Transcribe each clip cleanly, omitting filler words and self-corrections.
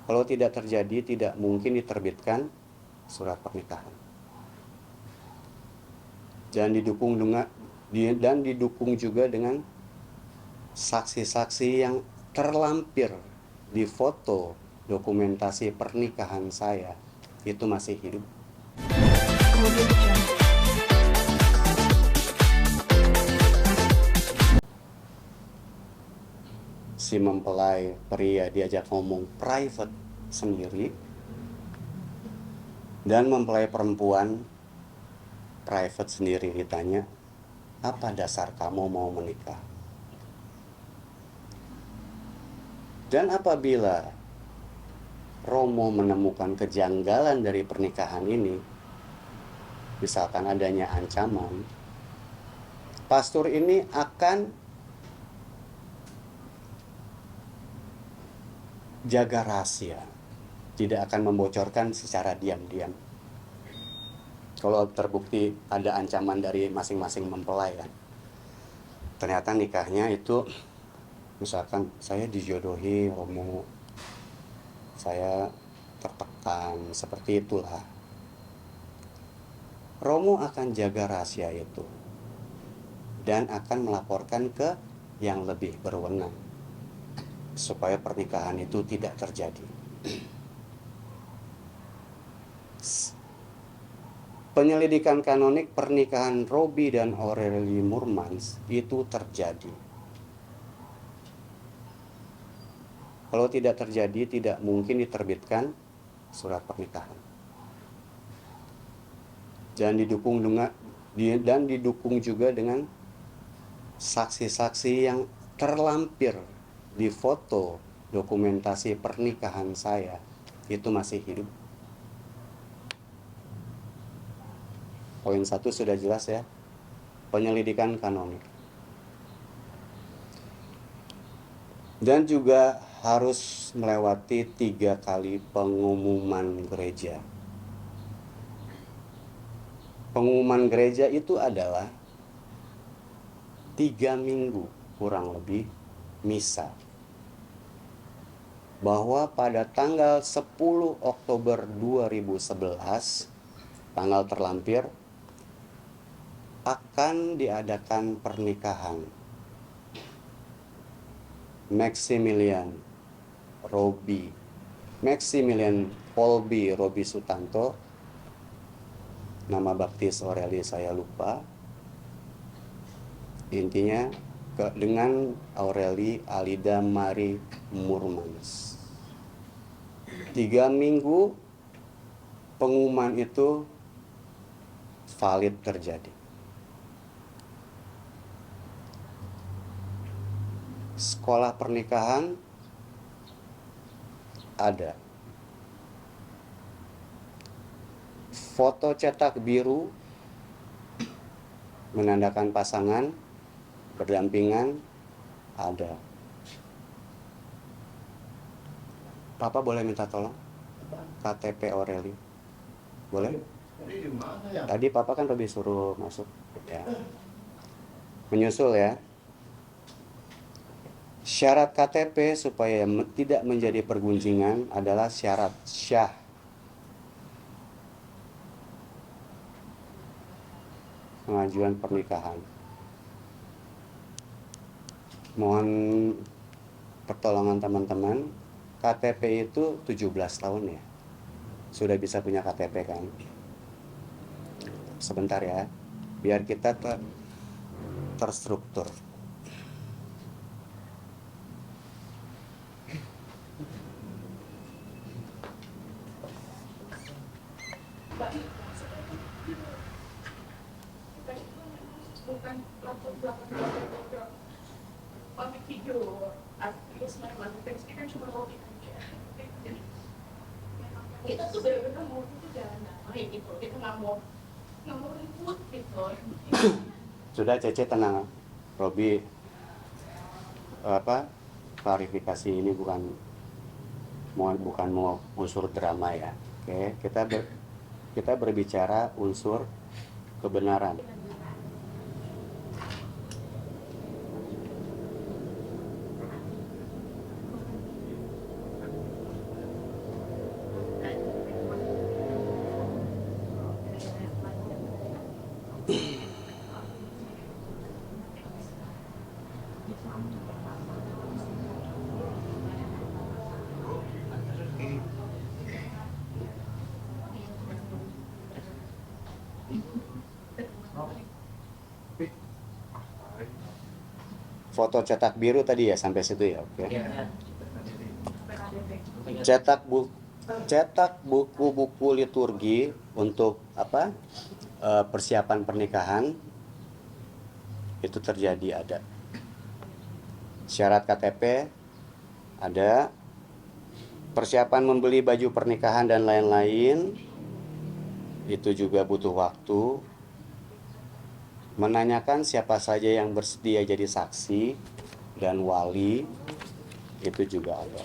Kalau tidak terjadi, tidak mungkin diterbitkan surat pernikahan. Dan didukung juga dengan saksi-saksi yang terlampir di foto dokumentasi pernikahan saya itu masih hidup. Si mempelai pria diajak ngomong private sendiri, dan mempelai perempuan private sendiri ditanya, apa dasar kamu mau menikah? Dan apabila Romo menemukan kejanggalan dari pernikahan ini, misalkan adanya ancaman, pastor ini akan jaga rahasia, tidak akan membocorkan secara diam-diam. Kalau terbukti ada ancaman dari masing-masing mempelai kan, ternyata nikahnya itu misalkan saya dijodohi Romo, saya tertekan, seperti itulah. Romo akan jaga rahasia itu dan akan melaporkan ke yang lebih berwenang supaya pernikahan itu tidak terjadi. Penyelidikan kanonik pernikahan Robi dan Aurelie Moermans itu terjadi. Kalau tidak terjadi, tidak mungkin diterbitkan surat pernikahan. Dan didukung juga dengan saksi-saksi yang terlampir di foto dokumentasi pernikahan saya itu masih hidup. Poin 1 sudah jelas ya, penyelidikan kanonik. Dan juga harus melewati 3 kali pengumuman gereja. Pengumuman gereja itu adalah 3 minggu kurang lebih misa. Bahwa pada tanggal 10 Oktober 2011, tanggal terlampir, akan diadakan pernikahan Maximilian Kolbi Robi Sutanto, nama baptis Aurelie saya lupa, intinya dengan Aurelie Alida Marie Moermans. 3 minggu pengumuman itu valid terjadi. Sekolah pernikahan ada. Foto cetak biru menandakan pasangan berdampingan ada. Papa boleh minta tolong? KTP Aurelie. Boleh? Tadi Papa kan lebih suruh masuk ya. Menyusul ya. Syarat KTP supaya tidak menjadi pergunjingan adalah syarat syah. Pengajuan pernikahan. Mohon pertolongan teman-teman. KTP itu 17 tahun ya. Sudah bisa punya KTP kan? Sebentar ya. Biar kita terstruktur. Kita tuh benar-benar mau itu jalan damai gitu, kita nggak mau ribut gitu. Sudah Cece tenang, Robi, klarifikasi ini bukan mau unsur drama ya. Oke, kita berbicara unsur kebenaran. foto cetak biru tadi ya, sampai situ ya, oke. Ya. Cetak buku-buku liturgi untuk apa? Persiapan pernikahan itu terjadi ada. Syarat KTP ada. Persiapan membeli baju pernikahan dan lain-lain itu juga butuh waktu. Menanyakan siapa saja yang bersedia jadi saksi dan wali itu juga ada.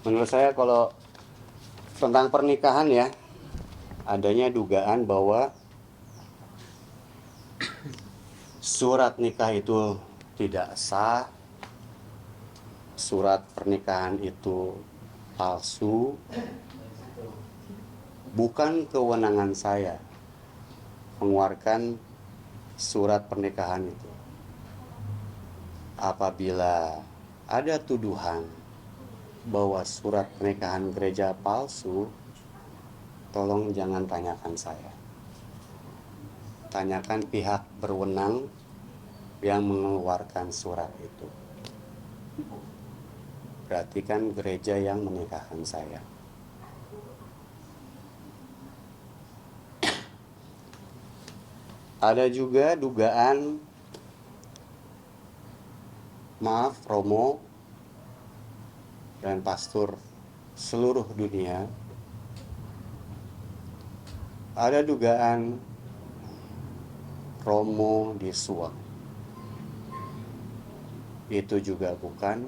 Menurut saya kalau tentang pernikahan ya, adanya dugaan bahwa surat nikah itu tidak sah, surat pernikahan itu palsu. Bukan kewenangan saya mengeluarkan surat pernikahan itu. Apabila ada tuduhan bahwa surat pernikahan gereja palsu, tolong jangan tanyakan saya. Tanyakan pihak berwenang yang mengeluarkan surat itu. Berarti kan gereja yang menikahkan saya. Ada juga dugaan, maaf Romo dan pastor seluruh dunia, ada dugaan Romo disuap. Itu juga bukan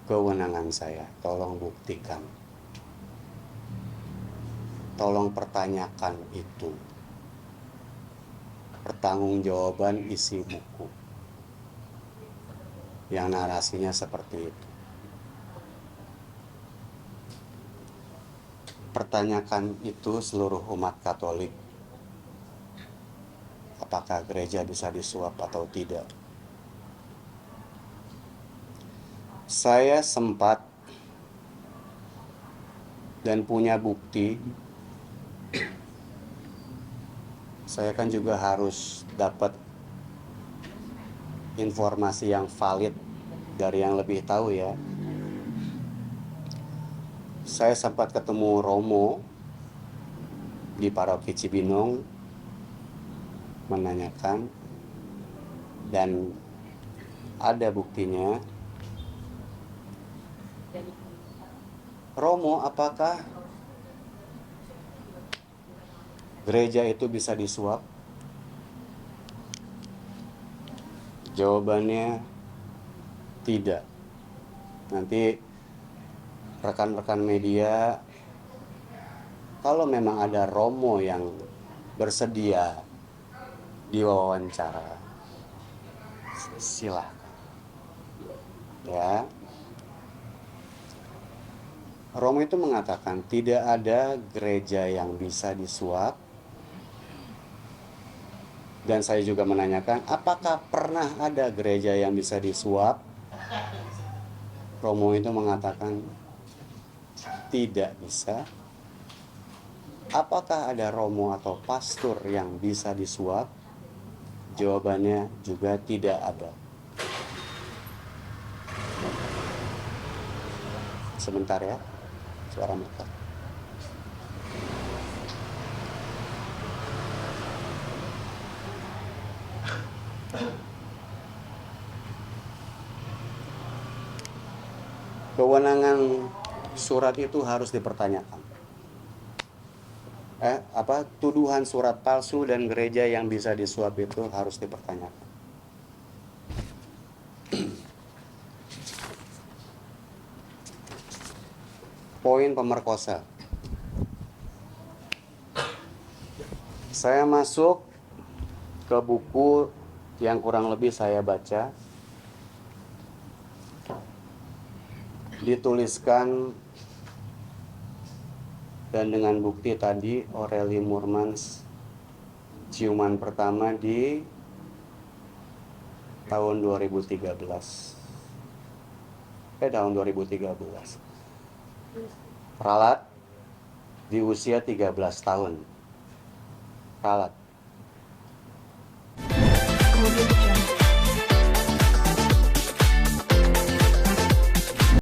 kewenangan saya. Tolong buktikan. Tolong pertanyakan itu. Pertanggungjawaban isi buku yang narasinya seperti itu. Pertanyakan itu seluruh umat Katolik. Apakah gereja bisa disuap atau tidak? Saya sempat dan punya bukti. Saya kan juga harus dapat informasi yang valid dari yang lebih tahu ya. Saya sempat ketemu Romo di Paroki Cibinong menanyakan, dan ada buktinya. Romo, apakah gereja itu bisa disuap? Jawabannya tidak. Nanti rekan-rekan media, kalau memang ada Romo yang bersedia diwawancara, silahkan ya. Romo itu mengatakan tidak ada gereja yang bisa disuap. Dan saya juga menanyakan, apakah pernah ada gereja yang bisa disuap? Romo itu mengatakan tidak bisa. Apakah ada Romo atau pastor yang bisa disuap? Jawabannya juga tidak ada. Sebentar ya, suara motor. Kewenangan surat itu harus dipertanyakan. Tuduhan surat palsu dan gereja yang bisa disuap itu harus dipertanyakan. Poin pemerkosa. Saya masuk ke buku yang kurang lebih saya baca. Dituliskan dan dengan bukti tadi Aurelie Moermans ciuman pertama di tahun 2013. Ralat di usia 13 tahun. Ralat.